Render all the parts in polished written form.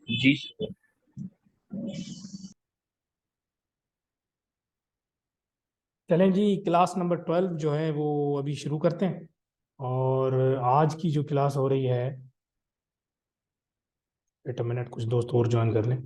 जी sir. चलें जी, class number 12 जो है वो अभी शुरू करते हैं। और आज की जो क्लास हो रही है, एक मिनट, कुछ दोस्त और ज्वाइन कर लें।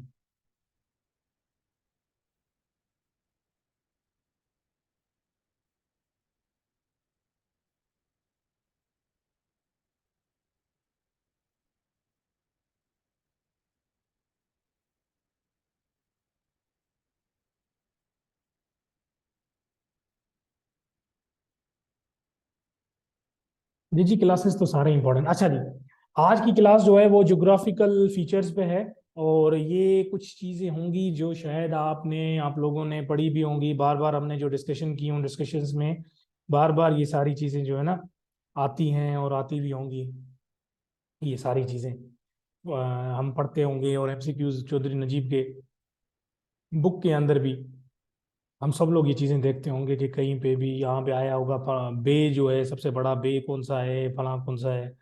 जी क्लासेस तो सारे इंपॉर्टेंट। अच्छा जी, आज की क्लास जो है वो ज्योग्राफिकल फीचर्स पे है। और ये कुछ चीज़ें होंगी जो शायद आप लोगों ने पढ़ी भी होंगी। बार बार हमने जो डिस्कशन की उन डिस्कशंस में बार बार ये सारी चीज़ें जो है ना आती हैं और आती भी होंगी। ये सारी चीज़ें हम पढ़ते होंगे, और एमसीक्यूज चौधरी नजीब के बुक के अंदर भी हम सब लोग ये चीज़ें देखते होंगे कि कहीं पे भी यहाँ पे आया होगा। बे जो है, सबसे बड़ा बे कौन सा है, फला कौन सा है,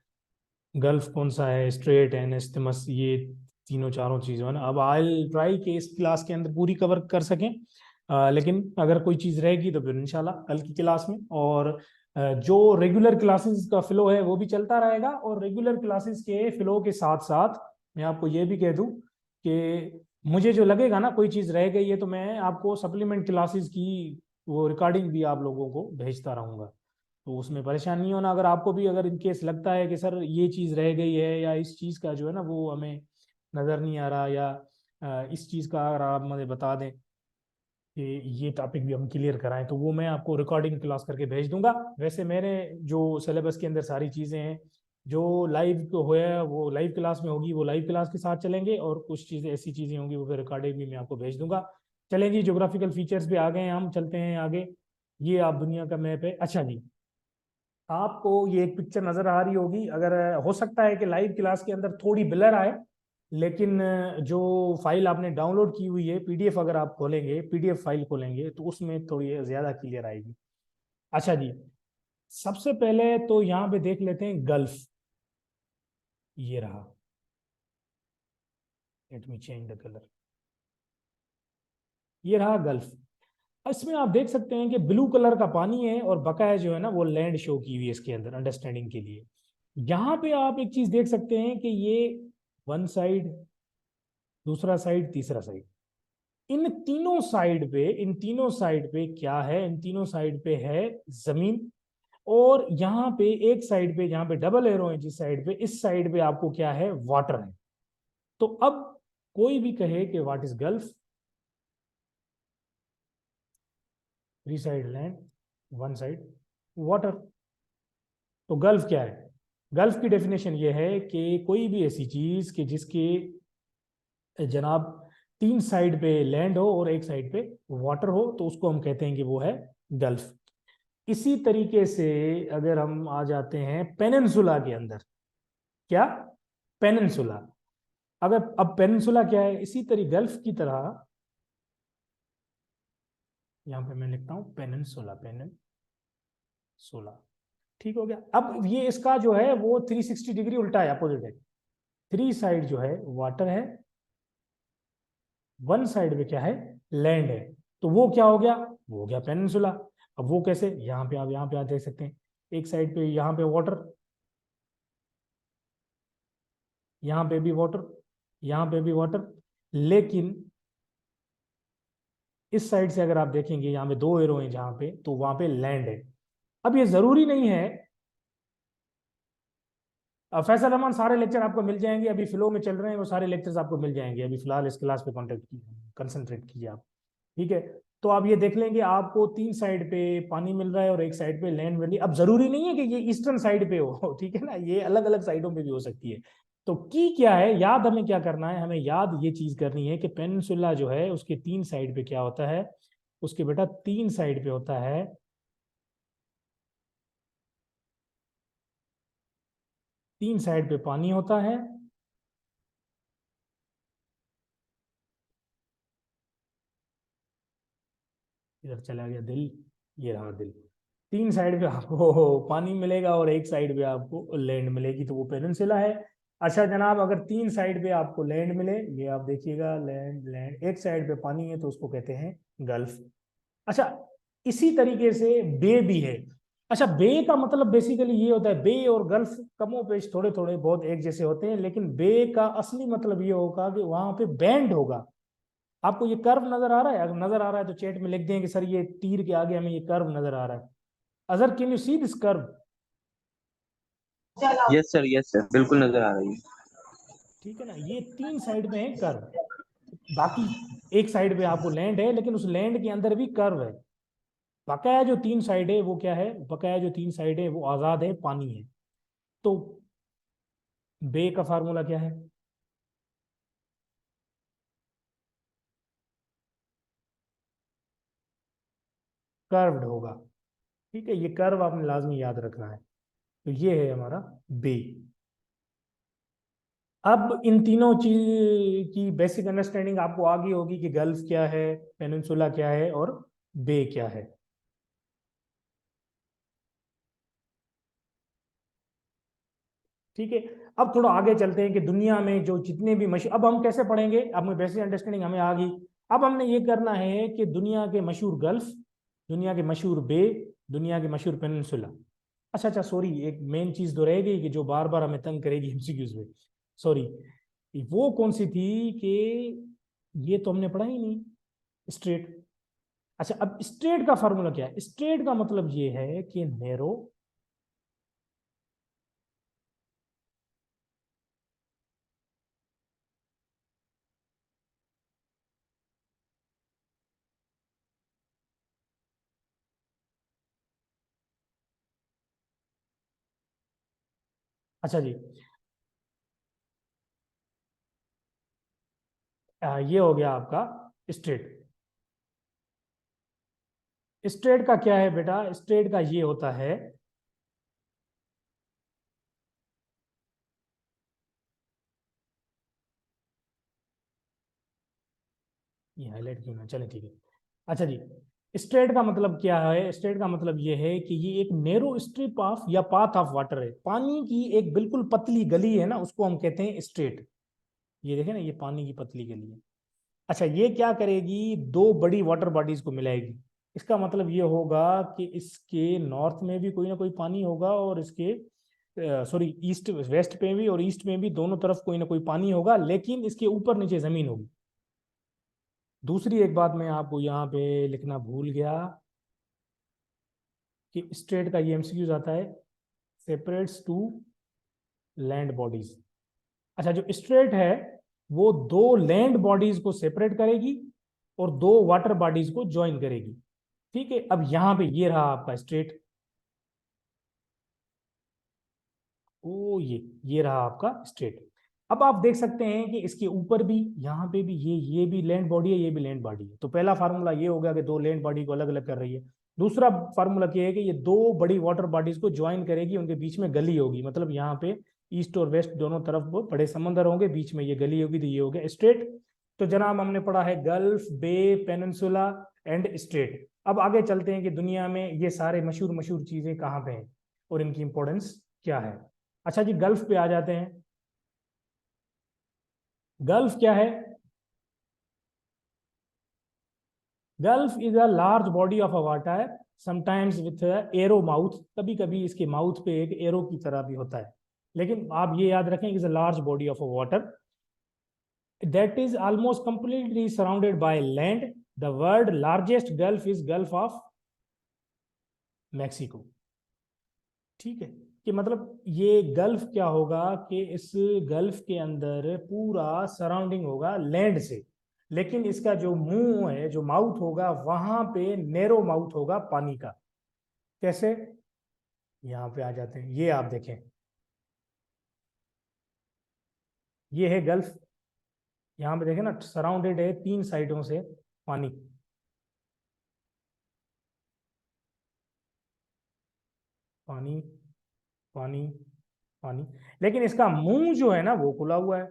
गल्फ कौन सा है, स्ट्रेट एंड इस्थमस, ये तीनों चारों चीज़ें है ना। अब आई ट्राई कि इस क्लास के अंदर पूरी कवर कर सकें। लेकिन अगर कोई चीज़ रहेगी तो फिर इंशाल्लाह कल की क्लास में। और जो रेगुलर क्लासेस का फ्लो है वो भी चलता रहेगा। और रेगुलर क्लासेस के फ्लो के साथ साथ मैं आपको ये भी कह दूं कि मुझे जो लगेगा ना कोई चीज़ रह गई है तो मैं आपको सप्लीमेंट क्लासेस की वो रिकॉर्डिंग भी आप लोगों को भेजता रहूंगा। तो उसमें परेशान नहीं होना। अगर आपको भी अगर इनकेस लगता है कि सर ये चीज़ रह गई है, या इस चीज़ का जो है ना वो हमें नज़र नहीं आ रहा, या इस चीज़ का अगर आप मुझे बता दें कि ये टॉपिक भी हम क्लियर कराएं, तो वो मैं आपको रिकॉर्डिंग क्लास करके भेज दूंगा। वैसे मेरे जो सिलेबस के अंदर सारी चीज़ें हैं जो लाइव को होया वो लाइव क्लास में होगी, वो लाइव क्लास के साथ चलेंगे। और कुछ चीज़ें ऐसी चीज़ें होंगी वो फिर रिकॉर्डिंग भी मैं आपको भेज दूंगा। चलें जी, जोग्राफिकल फीचर्स पे आ गए हैं, हम चलते हैं आगे। ये आप दुनिया का मैप है। अच्छा जी, आपको ये एक पिक्चर नजर आ रही होगी। अगर हो सकता है कि लाइव क्लास के अंदर थोड़ी ब्लर आए, लेकिन जो फाइल आपने डाउनलोड की हुई है पीडीएफ, अगर आप खोलेंगे पीडीएफ फाइल खोलेंगे तो उसमें थोड़ी ज्यादा क्लियर आएगी। अच्छा जी, सबसे पहले तो यहाँ पे देख लेते हैं गल्फ। ये रहा। Let me change the colour. ये रहा गल्फ। इसमें आप देख सकते हैं कि ब्लू कलर का पानी है और बकाया जो है ना वो लैंड शो की हुई है इसके अंदर अंडरस्टैंडिंग के लिए। यहाँ पे आप एक चीज देख सकते हैं कि ये वन साइड, दूसरा साइड, तीसरा साइड, इन तीनों साइड पे क्या है, इन तीनों साइड पे है जमीन। और यहाँ पे एक साइड पे जहाँ पे डबल एरो है जिस साइड पे, इस साइड पे आपको क्या है, वाटर है। तो अब कोई भी कहे कि what is gulf, three side land, one side water. तो गल्फ क्या है? गल्फ की डेफिनेशन ये है कि कोई भी ऐसी चीज कि जिसके जनाब तीन साइड पे लैंड हो और एक साइड पे वाटर हो, तो उसको हम कहते हैं कि वो है गल्फ। इसी तरीके से अगर हम आ जाते हैं पेनिनसुला के अंदर, क्या, पेनिनसुला। अगर अब पेनिनसुला क्या है, इसी तरह गल्फ की तरह, यहां पे मैं लिखता हूं पेनिनसुला, पेनिनसुला। ठीक हो गया। अब ये इसका जो है वो 360 डिग्री उल्टा है, अपोजिट है। थ्री साइड जो है वाटर है, वन साइड पे क्या है, लैंड है। तो वो क्या हो गया, वो हो गया पेनिनसुला। अब वो कैसे, यहाँ पे आप देख सकते हैं, एक साइड पे यहाँ पे वाटर, यहाँ पे भी वाटर, यहाँ पे भी वाटर। लेकिन इस साइड से अगर आप देखेंगे यहाँ पे दो एरो हैं जहां पे, तो वहां पे लैंड है। अब ये जरूरी नहीं है। फैसल रहमान सारे लेक्चर आपको मिल जाएंगे, अभी फ्लो में चल रहे हैं वो सारे लेक्चर्स आपको मिल जाएंगे। अभी फिलहाल इस क्लास पे कॉन्टेक्ट कंसंट्रेट कीजिए आप। ठीक है। तो आप ये देख लेंगे आपको तीन साइड पे पानी मिल रहा है और एक साइड पे लैंड वैली। अब जरूरी नहीं है कि ये ईस्टर्न साइड पे हो, ठीक है ना, ये अलग अलग साइडों पे भी हो सकती है। तो की क्या है, याद हमें क्या करना है, हमें याद ये चीज करनी है कि पेनिनसुला जो है उसके तीन साइड पे क्या होता है, उसके बेटा तीन साइड पे होता है, तीन साइड पे पानी होता है। इधर चला गया दिल, ये रहा दिल। तीन साइड पे आपको पानी मिलेगा और एक साइड पे आपको लैंड मिलेगी, तो वो पेनिनसुला है। अच्छा जनाब, अगर तीन साइड पे आपको लैंड मिले, ये आप देखिएगा, लैंड लैंड, एक साइड पे पानी है तो उसको कहते हैं गल्फ। अच्छा, इसी तरीके से बे भी है। अच्छा, बे का मतलब बेसिकली ये होता है, बे और गल्फ कमोपेश थोड़े थोड़े बहुत एक जैसे होते हैं, लेकिन बे का असली मतलब ये होगा कि वहां पे बैंड होगा। आपको ये कर्व नजर आ रहा है? अगर नजर आ रहा है तो चैट में लिख दें कि सर ये तीर के आगे हमें ये कर्व नजर आ रहा है। Azhar, can you see this curve? Yes sir, बिल्कुल नजर आ रही है। ठीक है ना, ये तीन साइड में है कर्व। बाकी एक साइड पे आपको लैंड है, लेकिन उस लैंड के अंदर भी कर्व है। बकाया जो तीन साइड है वो क्या है? बकाया जो तीन साइड है वो आजाद है, पानी है। तो बे का फार्मूला क्या है? कर्व्ड होगा। ठीक है, ये कर्व आपने लाजमी याद रखना है। तो ये है हमारा बे। अब इन तीनों चीज की बेसिक अंडरस्टैंडिंग आपको आ गई होगी कि गल्फ क्या है, पेनिनसुला क्या है, और बे क्या है। ठीक है, अब थोड़ा आगे चलते हैं कि दुनिया में जो जितने भी मशहूर, अब हम कैसे पढ़ेंगे, अब हमें बेसिक अंडरस्टैंडिंग हमें आ गई। अब हमने ये करना है कि दुनिया के मशहूर गल्फ, दुनिया के मशहूर बे, दुनिया के मशहूर पेनिनसुला। अच्छा अच्छा, सॉरी, एक मेन चीज तो रह गई कि जो बार बार हमें तंग करेगी एमसीक्यूज में। सॉरी, वो कौन सी थी कि ये तो हमने पढ़ा ही नहीं, स्ट्रेट। अच्छा, अब स्ट्रेट का फॉर्मूला क्या है? स्ट्रेट का मतलब ये है कि नैरो, अच्छा जी, ये हो गया आपका स्ट्रेट। स्ट्रेट का क्या है बेटा? स्ट्रेट का ये होता है, ये हाईलाइट क्यों ना, चले ठीक है। अच्छा जी, स्ट्रेट का मतलब क्या है? स्ट्रेट का मतलब ये है कि ये एक नेरो स्ट्रिप ऑफ या पाथ ऑफ वाटर है, पानी की एक बिल्कुल पतली गली है ना, उसको हम कहते हैं स्ट्रेट। ये देखें ना, ये पानी की पतली गली है। अच्छा, ये क्या करेगी? दो बड़ी वाटर बॉडीज को मिलाएगी। इसका मतलब ये होगा कि इसके नॉर्थ में भी कोई ना कोई पानी होगा, और इसके सॉरी ईस्ट वेस्ट में भी, और ईस्ट में भी, दोनों तरफ कोई ना कोई पानी होगा, लेकिन इसके ऊपर नीचे जमीन होगी। दूसरी एक बात मैं आपको यहाँ पे लिखना भूल गया कि स्ट्रेट का ये एमसीक्यूज आता है, सेपरेट्स टू लैंड बॉडीज। अच्छा, जो स्ट्रेट है वो दो लैंड बॉडीज को सेपरेट करेगी और दो वाटर बॉडीज को ज्वाइन करेगी। ठीक है, अब यहाँ पे ये रहा आपका स्ट्रेट। ओ ये रहा आपका स्ट्रेट। अब आप देख सकते हैं कि इसके ऊपर भी, यहाँ पे भी, ये भी लैंड बॉडी है, ये भी लैंड बॉडी है। तो पहला फार्मूला ये हो गया कि दो लैंड बॉडी को अलग अलग कर रही है। दूसरा फार्मूला ये है कि ये दो बड़ी वाटर बॉडीज को ज्वाइन करेगी, उनके बीच में गली होगी, मतलब यहाँ पे ईस्ट और वेस्ट दोनों तरफ वो बड़े समंदर होंगे, बीच में ये गली होगी, तो ये हो गया स्ट्रेट। तो जनाब हमने पढ़ा है gulf, bay, peninsula and strait. अब आगे चलते हैं कि दुनिया में ये सारे मशहूर मशहूर चीजें कहाँ पे हैं और इनकी इंपॉर्टेंस क्या है। अच्छा जी, गल्फ पे आ जाते हैं। गल्फ क्या है? Gulf is a large body of a water, sometimes with arrow mouth. कभी कभी इसके माउथ पे एक एरो की तरह भी होता है, लेकिन आप ये याद रखें, is a large body of a water that is almost completely surrounded by land. The world largest gulf is gulf of Mexico. ठीक है, कि मतलब ये गल्फ क्या होगा कि इस गल्फ के अंदर पूरा सराउंडिंग होगा लैंड से, लेकिन इसका जो मुंह है, जो माउथ होगा, वहां पे नैरो माउथ होगा पानी का। कैसे? यहाँ पे आ जाते हैं, ये आप देखें, ये है गल्फ। यहाँ पे देखें ना, सराउंडेड है तीन साइडों से पानी। पानी, पानी, पानी, लेकिन इसका मुंह जो है ना वो खुला हुआ है।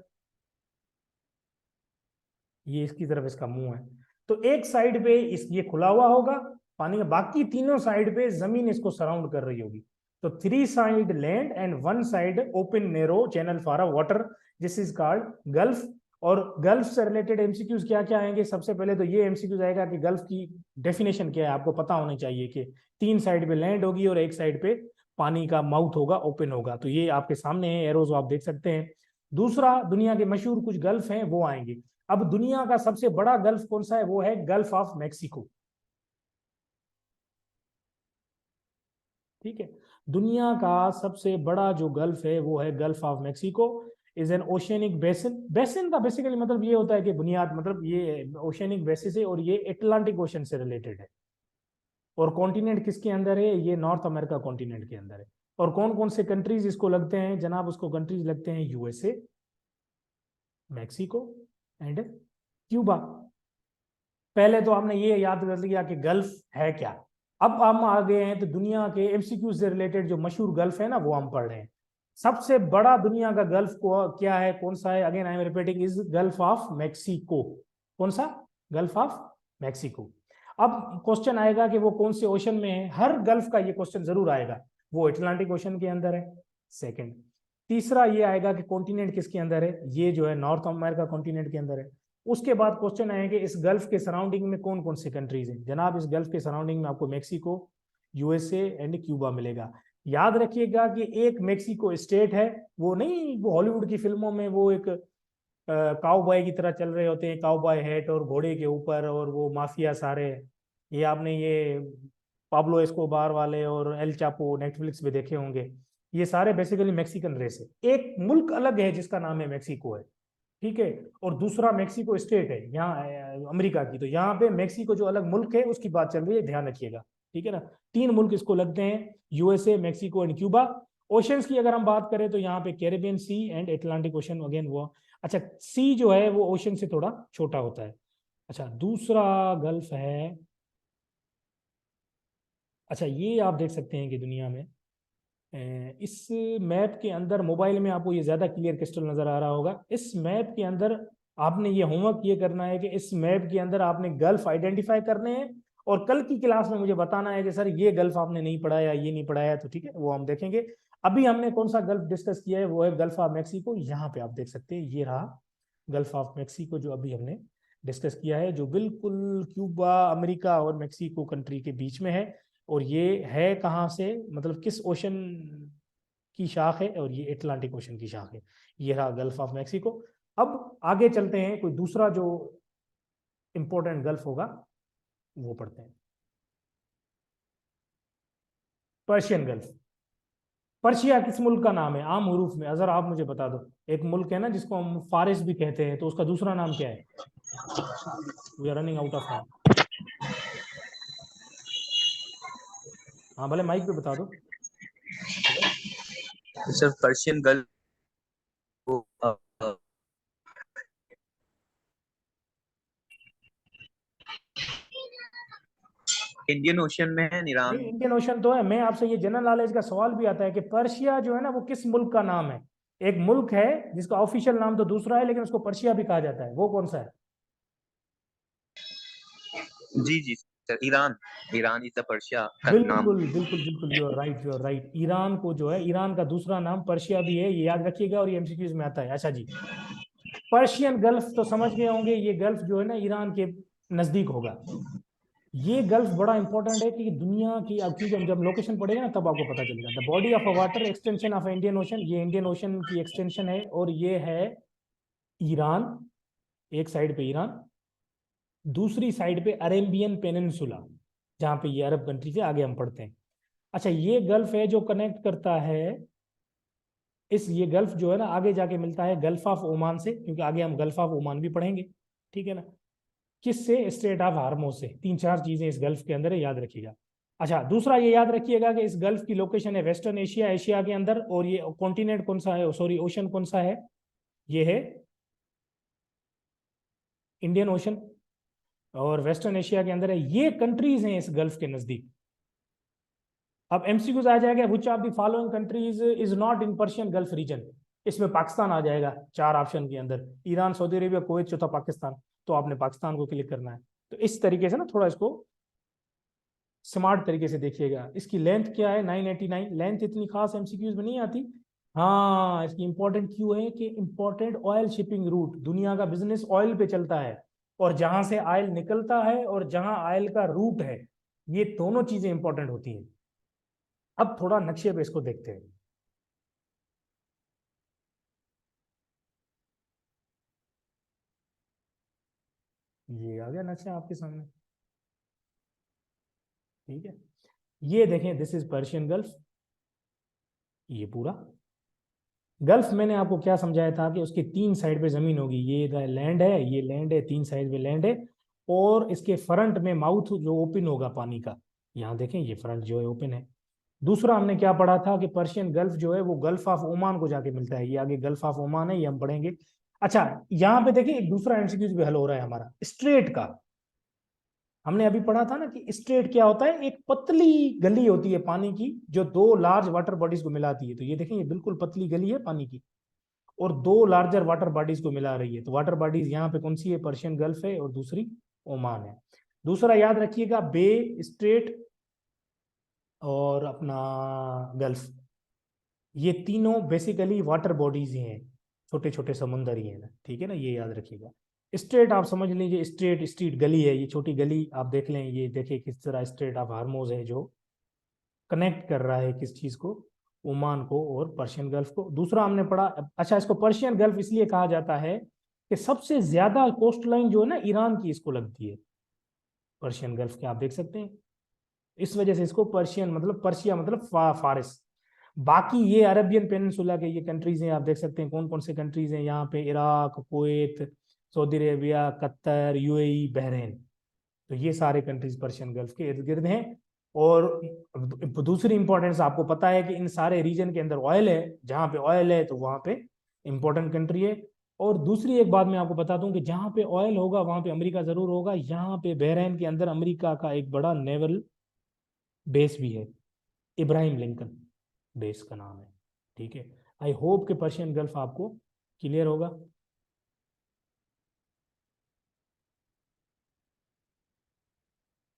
ये इसकी तरफ इसका मुंह है। तो एक साइड पे इस ये खुला हुआ होगा पानी का, बाकी तीनों साइड पे जमीन इसको सराउंड कर रही होगी। तो 3 side land and 1 side open narrow channel for a water, this is called gulf. और गल्फ से रिलेटेड एमसीक्यूज क्या क्या आएंगे? सबसे पहले तो ये एमसीक्यूज आएगा कि गल्फ की डेफिनेशन क्या है, आपको पता होनी चाहिए कि 3 साइड पे लैंड होगी और 1 साइड पे पानी का माउथ होगा, ओपन होगा। तो ये आपके सामने है एरोज, आप देख सकते हैं। दूसरा, दुनिया के मशहूर कुछ गल्फ हैं वो आएंगे। अब दुनिया का सबसे बड़ा गल्फ कौन सा है? वो है गल्फ ऑफ मैक्सिको। ठीक है, दुनिया का सबसे बड़ा जो गल्फ है वो है gulf of Mexico. Is an oceanic basin. Basin का बेसिकली मतलब ये होता है कि बुनियाद, मतलब ये ओशियनिक बेसिस है और ये एटलांटिक ओशन से रिलेटेड है। और कॉन्टिनेंट किसके अंदर है? ये नॉर्थ अमेरिका कॉन्टिनेंट के अंदर है। और कौन कौन से कंट्रीज इसको लगते हैं जनाब? उसको कंट्रीज लगते हैं यूएसए, मैक्सिको एंड क्यूबा। पहले तो आपने ये याद कर लिया कि गल्फ है क्या। अब हम आ गए हैं तो दुनिया के एमसीक्यू से रिलेटेड जो मशहूर गल्फ है ना वो हम पढ़ रहे हैं। सबसे बड़ा दुनिया का गल्फ को क्या है, कौन सा है? Again I am repeating, is gulf of Mexico. कौन सा? Gulf of Mexico. अब क्वेश्चन आएगा कि वो कौन से ओशन में है। हर गल्फ का ये क्वेश्चन जरूर आएगा। वो अटलांटिक ओशन के अंदर है, सेकंड। तीसरा ये आएगा कि कॉन्टिनेंट किसके अंदर है? ये जो है नॉर्थ अमेरिका कॉन्टिनेंट के अंदर है। उसके बाद क्वेश्चन आएंगे इस गल्फ के सराउंडिंग में कौन कौन से कंट्रीज हैं जनाब? इस गल्फ के सराउंडिंग में आपको मैक्सिको, यूएसए एंड क्यूबा मिलेगा। याद रखिएगा कि एक मैक्सिको स्टेट है, वो नहीं वो हॉलीवुड की फिल्मों में वो एक काउबॉय की तरह चल रहे होते हैं, काउबॉय हैट और घोड़े के ऊपर, और वो माफिया सारे। ये आपने ये पाब्लो एस्कोबार वाले और एल चापो नेटफ्लिक्स पे देखे होंगे। ये सारे बेसिकली मैक्सिकन रेस है। एक मुल्क अलग है जिसका नाम है मैक्सिको है, ठीक है। और दूसरा मैक्सिको स्टेट है यहाँ अमेरिका की। तो यहाँ पे मैक्सिको जो अलग मुल्क है उसकी बात चल रही है, ध्यान रखिएगा, ठीक है ना। 3 मुल्क इसको लगते हैं, USA, Mexico and Cuba. Oceans की अगर हम बात करें तो यहाँ पे Caribbean sea and Atlantic ocean, again वो। अच्छा, सी जो है वो ओशन से थोड़ा छोटा होता है। अच्छा, दूसरा गल्फ है। अच्छा, ये आप देख सकते हैं कि दुनिया में इस मैप के अंदर, मोबाइल में आपको ये ज्यादा क्लियर क्रिस्टल नजर आ रहा होगा। इस मैप के अंदर आपने ये होमवर्क ये करना है कि इस मैप के अंदर आपने गल्फ आइडेंटिफाई करने हैं। और कल की क्लास में मुझे बताना है कि सर ये गल्फ आपने नहीं पढ़ाया, ये नहीं पढ़ाया, तो ठीक है वो हम देखेंगे। अभी हमने कौन सा गल्फ डिस्कस किया है? वो है गल्फ ऑफ मैक्सिको। यहाँ पे आप देख सकते हैं, ये रहा गल्फ ऑफ मैक्सिको जो अभी हमने डिस्कस किया है, जो बिल्कुल क्यूबा, अमेरिका और मैक्सिको कंट्री के बीच में है। और ये है कहाँ से, मतलब किस ओशन की शाख है? और ये एटलांटिक ओशन की शाख है। ये रहा गल्फ ऑफ मैक्सिको। अब आगे चलते हैं, कोई दूसरा जो इंपॉर्टेंट गल्फ होगा वो पढ़ते हैं। Persian gulf. पर्शिया किस मुल्क का नाम है आम हरूफ में? अगर आप मुझे बता दो। एक मुल्क है ना जिसको हम फारिस भी कहते हैं, तो उसका दूसरा नाम क्या है? We are running out of time. हाँ भले माइक पे बता दो। सर पर्शियन गल्फ को इंडियन ओशन में है, ईरान। नहीं, इंडियन ओशन तो है। मैं आपसे ये जनरल नॉलेज का सवाल भी आता है कि पर्शिया जो है ना वो किस मुल्क का नाम है? एक मुल्क है जिसका ऑफिशियल नाम तो दूसरा है लेकिन उसको पर्शिया भी कहा जाता है, वो कौन सा है? जी जी sir, Iran. Iran is the Persia का नाम। बिल्कुल बिल्कुल बिल्कुल, you are right, you are right. Iran को जो है, ईरान का दूसरा नाम पर्शिया भी है, ये याद रखिएगा और ये एमसीक्यूज में आता है। अच्छा जी, पर्शियन गल्फ तो समझ गए होंगे, ये गल्फ जो है ना ईरान के नजदीक होगा। ये गल्फ बड़ा इंपॉर्टेंट है कि दुनिया की, अब क्योंकि हम जब लोकेशन पढ़ेंगे ना तब आपको पता चलेगा। The body of a water extension of Indian ocean, ये इंडियन ओशन की एक्सटेंशन है और ये है ईरान। एक साइड पे ईरान, दूसरी साइड पे अरेबियन पेनिनसुला, जहां पे ये अरब कंट्री से आगे हम पढ़ते हैं। अच्छा, ये गल्फ है जो कनेक्ट करता है ये गल्फ जो है ना आगे जाके मिलता है गल्फ ऑफ ओमान से, क्योंकि आगे हम गल्फ ऑफ ओमान भी पढ़ेंगे, ठीक है ना। किससे? स्ट्रेट ऑफ हार्मोज से। 3-4 चीजें इस गल्फ के अंदर है, याद रखिएगा। अच्छा, दूसरा ये याद रखिएगा कि इस गल्फ की लोकेशन है वेस्टर्न एशिया, एशिया के अंदर। और ये कॉन्टिनेंट कौन सा है, सॉरी ओशन कौन सा है? ये है इंडियन ओशन, और वेस्टर्न एशिया के अंदर है। ये कंट्रीज हैं इस गल्फ के नजदीक। अब एमसीक्यूज आ जाएगा, which of the following countries is not in Persian gulf region? इसमें पाकिस्तान आ जाएगा 4 ऑप्शन के अंदर, ईरान, सऊदी अरेबिया, कुवैत, चौथा पाकिस्तान। तो आपने पाकिस्तान को क्लिक करना है। तो इस तरीके से ना थोड़ा इसको स्मार्ट तरीके से देखिएगा। इसकी लेंथ क्या है 989, लेंथ इतनी खास एमसीक्यूज में नहीं आती। हाँ, इसकी इंपॉर्टेंट क्यों है कि इंपॉर्टेंट ऑयल शिपिंग रूट, दुनिया का बिजनेस ऑयल पे चलता है, और जहां से ऑयल निकलता है और जहां ऑयल का रूट है, ये दोनों चीजें इंपॉर्टेंट होती हैं। अब थोड़ा नक्शे पे इसको देखते हैं। ये आ गया नक्शा आपके सामने, ठीक है। ये देखें, दिस इज पर्शियन गल्फ। ये पूरा गल्फ मैंने आपको क्या समझाया था कि उसके तीन साइड पे जमीन होगी, ये लैंड है, ये लैंड है, तीन साइड पे लैंड है, और इसके फ्रंट में माउथ जो ओपन होगा पानी का, यहाँ देखें ये फ्रंट जो है ओपन है। दूसरा हमने क्या पढ़ा था कि पर्शियन गल्फ जो है वो गल्फ ऑफ ओमान को जाके मिलता है, ये आगे गल्फ ऑफ ओमान है, ये हम पढ़ेंगे। अच्छा, यहाँ पे देखिए एक दूसरा एमसीक्यू भी हल हो रहा है हमारा स्ट्रेट का। हमने अभी पढ़ा था ना कि स्ट्रेट क्या होता है, एक पतली गली होती है पानी की जो दो लार्ज वाटर बॉडीज को मिलाती है। तो ये देखें, ये बिल्कुल पतली गली है पानी की, और दो लार्जर वाटर बॉडीज को मिला रही है। तो वाटर बॉडीज यहाँ पे कौन सी है, पर्शियन गल्फ है, और दूसरी ओमान है। दूसरा याद रखिएगा, बे, स्ट्रेट और अपना गल्फ, ये तीनों बेसिकली वाटर बॉडीज ही हैं, छोटे छोटे समुंदर ही हैं, ठीक है ना, ये याद रखिएगा। स्ट्रेट आप समझ लीजिए, स्ट्रेट स्ट्रीट गली है, ये छोटी गली आप देख लें, ये देखिए किस तरह स्ट्रेट ऑफ हार्मोज है जो कनेक्ट कर रहा है किस चीज को, ओमान को और पर्शियन गल्फ को। दूसरा हमने पढ़ा, अच्छा इसको पर्शियन गल्फ इसलिए कहा जाता है कि सबसे ज्यादा कोस्ट लाइन जो है ना ईरान की इसको लगती है, पर्शियन गल्फ के, आप देख सकते हैं। इस वजह से इसको पर्शियन मतलब पर्शिया मतलब फारिस। बाकी ये अरबियन पेनिनसुला के ये कंट्रीज हैं, आप देख सकते हैं कौन कौन से कंट्रीज हैं यहाँ पे, Iraq, Kuwait, Saudi Arabia, Qatar, UAE, Bahrain. तो ये सारे कंट्रीज पर्शियन गल्फ के इर्द गिर्द हैं। और दूसरी इंपॉर्टेंस आपको पता है कि इन सारे रीजन के अंदर ऑयल है, जहाँ पे ऑयल है तो वहाँ पे इंपॉर्टेंट कंट्री है। और दूसरी एक बात मैं आपको बता दूं कि जहाँ पे ऑयल होगा वहाँ पे अमेरिका जरूर होगा। यहाँ पे बहरीन के अंदर अमेरिका का एक बड़ा नेवल बेस भी है, इब्राहिम लिंकन बेस का नाम है, ठीक है। आई होप कि पर्शियन गल्फ आपको क्लियर होगा।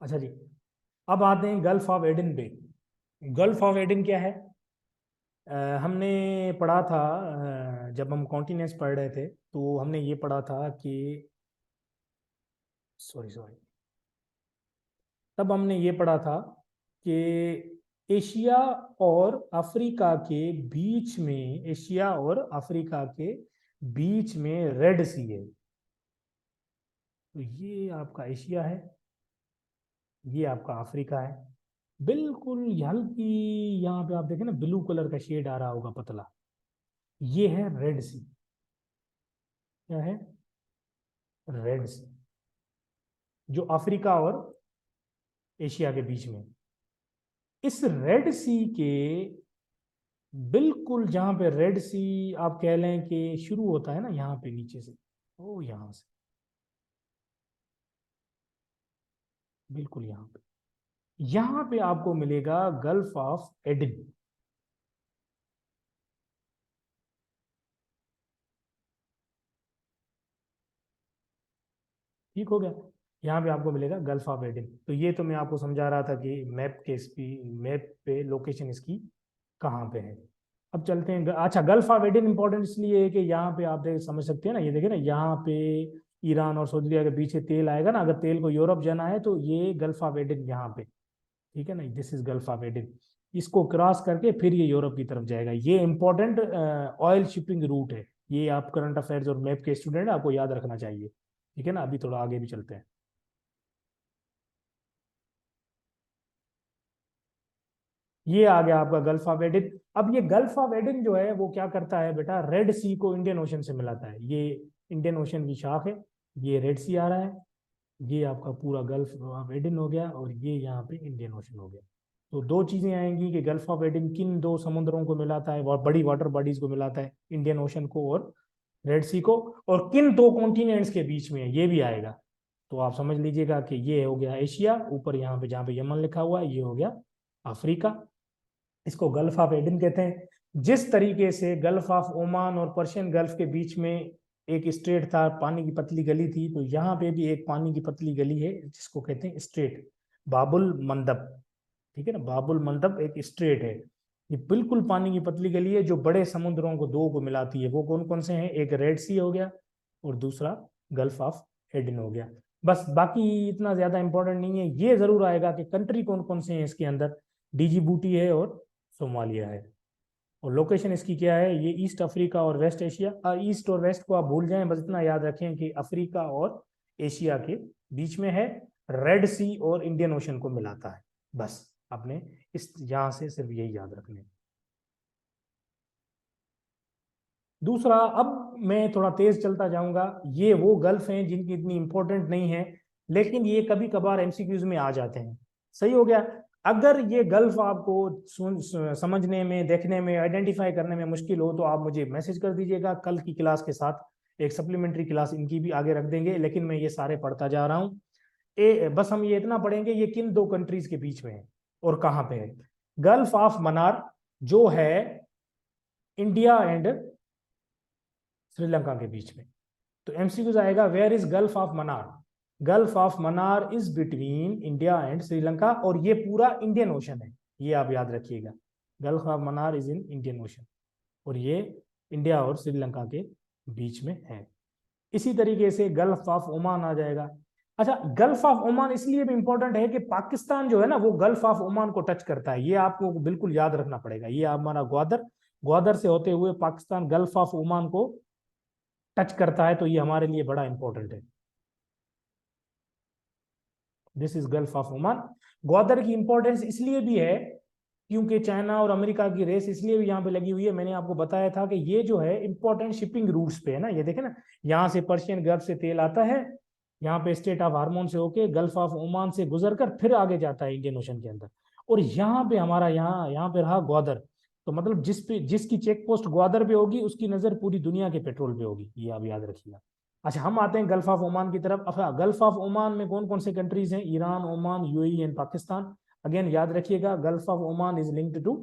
अच्छा जी, अब आते हैं गल्फ ऑफ एडन पे। गल्फ ऑफ एडन क्या है? हमने पढ़ा था, जब हम कॉन्टिनेंट्स पढ़ रहे थे तो हमने ये पढ़ा था कि, सॉरी सॉरी, तब हमने ये पढ़ा था कि एशिया और अफ्रीका के बीच में, एशिया और अफ्रीका के बीच में रेड सी है। तो ये आपका एशिया है, ये आपका अफ्रीका है। बिल्कुल हल्की, यहाँ पे आप देखें ना ब्लू कलर का शेड आ रहा होगा पतला, ये है रेड सी। क्या है? रेड सी, जो अफ्रीका और एशिया के बीच में। इस रेड सी के बिल्कुल जहां पे रेड सी आप कह लें कि शुरू होता है ना, यहाँ पे नीचे से, ओ यहाँ से बिल्कुल यहाँ पे आपको मिलेगा गल्फ ऑफ एडन। ठीक हो गया, यहाँ पे आपको मिलेगा गल्फ ऑफ एडन। तो ये तो मैं आपको समझा रहा था कि मैप पे लोकेशन इसकी कहाँ पे है। अब चलते हैं, अच्छा गल्फ ऑफ एडन इंपॉर्टेंट इसलिए है कि यहाँ पे आप देख समझ सकते हैं ना, ये देखिए ना, यहाँ पे ईरान और सऊदी अरब के पीछे तेल आएगा ना, अगर तेल को यूरोप जाना है तो ये गल्फ ऑफ एडन यहाँ पे, ठीक है ना, this is gulf of Aden. इसको क्रॉस करके फिर ये यूरोप की तरफ जाएगा। ये इंपॉर्टेंट ऑयल शिपिंग रूट है। ये आप करंट अफेयर्स और मैप के स्टूडेंट आपको याद रखना चाहिए, ठीक है ना। अभी थोड़ा आगे भी चलते हैं। ये आ गया आपका गल्फ ऑफ एडन। अब ये गल्फ ऑफ एडन जो है वो क्या करता है बेटा, रेड सी को इंडियन ओशन से मिलाता है। ये इंडियन ओशन की शाख है, ये रेड सी आ रहा है, ये आपका पूरा गल्फ ऑफ एडन हो गया, और ये यहाँ पे इंडियन ओशन हो गया। तो दो चीजें आएंगी कि गल्फ ऑफ एडन किन दो समुद्रों को मिलाता है, बड़ी वाटर बॉडीज को मिलाता है, इंडियन ओशन को और रेड सी को, और किन दो कॉन्टिनेंट्स के बीच में है ये भी आएगा। तो आप समझ लीजिएगा कि ये हो गया एशिया, ऊपर यहाँ पे जहाँ पे यमन लिखा हुआ है ये हो गया अफ्रीका। इसको गल्फ ऑफ एडन कहते हैं। जिस तरीके से गल्फ ऑफ ओमान और पर्शियन गल्फ के बीच में एक स्ट्रेट था, पानी की पतली गली थी, तो यहाँ पे भी एक पानी की पतली गली है जिसको कहते हैं स्ट्रेट। बाबुल मंदब, ठीक है ना, बाबुल मंदब एक स्ट्रेट है, ये बिल्कुल पानी की पतली गली है जो बड़े समुद्रों को दो को मिलाती है। वो कौन कौन से हैं, एक रेड सी हो गया और दूसरा गल्फ ऑफ एडन हो गया। बस, बाकी इतना ज्यादा इंपॉर्टेंट नहीं है। ये जरूर आएगा कि कंट्री कौन कौन से हैं इसके अंदर, डिजिबूटी है और सोमालिया है। और लोकेशन इसकी क्या है, ये ईस्ट अफ्रीका और वेस्ट एशिया, ईस्ट और वेस्ट को आप भूल जाएं, बस इतना याद रखें कि अफ्रीका और एशिया के बीच में है, रेड सी और इंडियन ओशन को मिलाता है। बस आपने इस यहां से सिर्फ यही याद रखने। दूसरा, अब मैं थोड़ा तेज चलता जाऊंगा, ये वो गल्फ हैं जिनकी इतनी इंपॉर्टेंट नहीं है, लेकिन ये कभी कभार एमसीक्यूज में आ जाते हैं। सही हो गया। अगर ये गल्फ आपको समझने में, देखने में, आइडेंटिफाई करने में मुश्किल हो तो आप मुझे मैसेज कर दीजिएगा, कल की क्लास के साथ एक सप्लीमेंट्री क्लास इनकी भी आगे रख देंगे, लेकिन मैं ये सारे पढ़ता जा रहा हूँ। बस हम ये इतना पढ़ेंगे ये किन दो कंट्रीज के बीच में है और कहाँ पे है। गल्फ ऑफ मन्नार जो है इंडिया एंड श्रीलंका के बीच में। तो एमसीक्यूज आएगा, where is gulf of Mannar, gulf of Mannar is between India and Sri Lanka, और ये पूरा इंडियन ओशन है, ये आप याद रखिएगा, gulf of Mannar is in Indian ocean, और ये इंडिया और श्रीलंका के बीच में है। इसी तरीके से गल्फ ऑफ ओमान आ जाएगा। अच्छा, गल्फ ऑफ ओमान इसलिए भी इंपॉर्टेंट है कि पाकिस्तान जो है ना वो गल्फ ऑफ ओमान को टच करता है, ये आपको बिल्कुल याद रखना पड़ेगा। ये हमारा ग्वादर, ग्वादर से होते हुए पाकिस्तान गल्फ ऑफ ओमान को टच करता है, तो ये हमारे लिए बड़ा इंपॉर्टेंट है। This is gulf of Oman. Gwadar की इंपॉर्टेंस इसलिए भी है क्योंकि चाइना और अमेरिका की रेस इसलिए भी यहाँ पे लगी हुई है। मैंने आपको बताया था कि ये जो है इंपॉर्टेंट शिपिंग रूट्स पे है ना, ये देखे ना, यहाँ से पर्शियन गल्फ से तेल आता है, यहाँ पे स्टेट ऑफ हार्मोन से होके गल्फ ऑफ ओमान से गुजर कर फिर आगे जाता है इंडियन ओशन के अंदर, और यहाँ पे हमारा यहाँ पे रहा ग्वादर। तो मतलब जिसकी चेक पोस्ट ग्वादर पे होगी उसकी नजर पूरी दुनिया के पेट्रोल पे होगी, ये आप याद रखिएगा। अच्छा, हम आते हैं गल्फ ऑफ ओमान की तरफ। अच्छा, गल्फ ऑफ ओमान में कौन कौन से कंट्रीज हैं, Iran, Oman, UAE and Pakistan. Again याद रखिएगा, gulf of Oman is linked to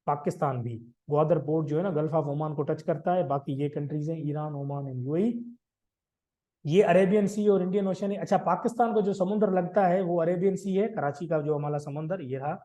Pakistan भी, ग्वादर पोर्ट जो है ना गल्फ ऑफ ओमान को टच करता है। बाकी ये कंट्रीज हैं ईरान, ओमान एंड यूएई। ये अरेबियन सी और इंडियन ओशन है। अच्छा, पाकिस्तान को जो समुद्र लगता है वो अरेबियन सी है, कराची का जो हमारा समुद्र ये रहा,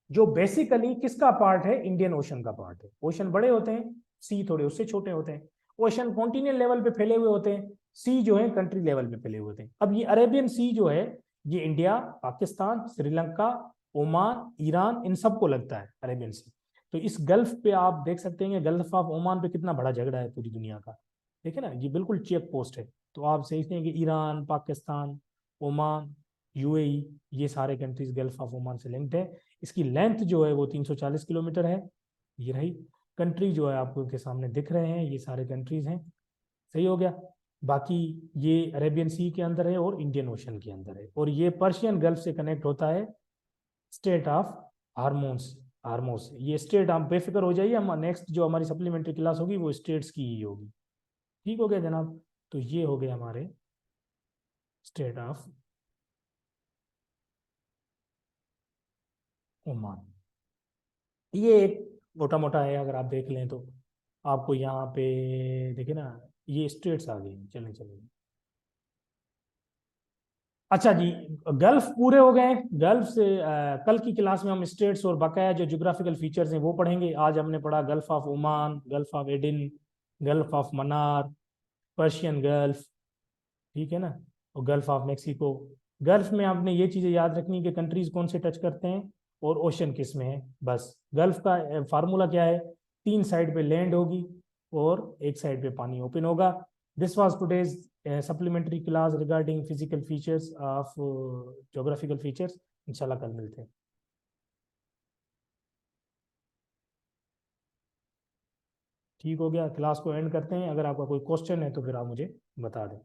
जो बेसिकली किसका पार्ट है, इंडियन ओशन का पार्ट है। ओशन बड़े होते हैं, सी थोड़े उससे छोटे होते हैं। ओशन कॉन्टिनेंट लेवल पे फैले हुए होते हैं, सी जो है कंट्री लेवल पे फैले हुए होते हैं। अब ये अरेबियन सी जो है ये India, Pakistan, Sri Lanka, Oman, Iran, इन सबको लगता है अरेबियन सी। तो इस गल्फ पे आप देख सकते हैं गल्फ ऑफ ओमान पे कितना बड़ा झगड़ा है पूरी दुनिया का, ठीक है ना, ये बिल्कुल चेक पोस्ट है। तो आप समझते हैं कि ईरान, पाकिस्तान, ओमान, यूएई, ये सारे कंट्रीज गल्फ ऑफ ओमान से लिंक्ड है। इसकी लेंथ जो है वो 340 किलोमीटर है। ये रही कंट्री जो है आपको के सामने दिख रहे हैं, ये सारे कंट्रीज हैं। सही हो गया। बाकी ये अरेबियन सी के अंदर है और इंडियन ओशन के अंदर है, और ये पर्शियन गल्फ से कनेक्ट होता है स्टेट ऑफ हार्मोन्स, हार्मोस। ये स्टेट आप बेफिक्र हो जाइए, हम नेक्स्ट जो हमारी सप्लीमेंट्री क्लास होगी वो स्टेट्स की ही होगी। ठीक हो गया जनाब। तो ये हो गए हमारे स्टेट ऑफ ओमान। ये एक मोटा मोटा है, अगर आप देख लें तो आपको यहाँ पे देखिए ना ये स्टेट्स आ गई। चलें चलें। अच्छा जी, गल्फ पूरे हो गए। गल्फ से कल की क्लास में हम स्टेट्स और बकाया जो ज्योग्राफिकल फीचर्स हैं वो पढ़ेंगे। आज हमने पढ़ा gulf of Oman, gulf of Aden, gulf of Mannar, Persian gulf, ठीक है ना, और गल्फ ऑफ मेक्सिको। गल्फ में आपने ये चीज़ें याद रखनी कि कंट्रीज कौन से टच करते हैं और ओशन किस में है। बस गल्फ का फार्मूला क्या है, 3 साइड पे लैंड होगी और 1 साइड पे पानी ओपन होगा। This was today's supplementary class regarding physical features of geographical features. इंशाल्लाह कल मिलते हैं। ठीक हो गया, क्लास को एंड करते हैं। अगर आपका कोई क्वेश्चन है तो फिर आप मुझे बता दें।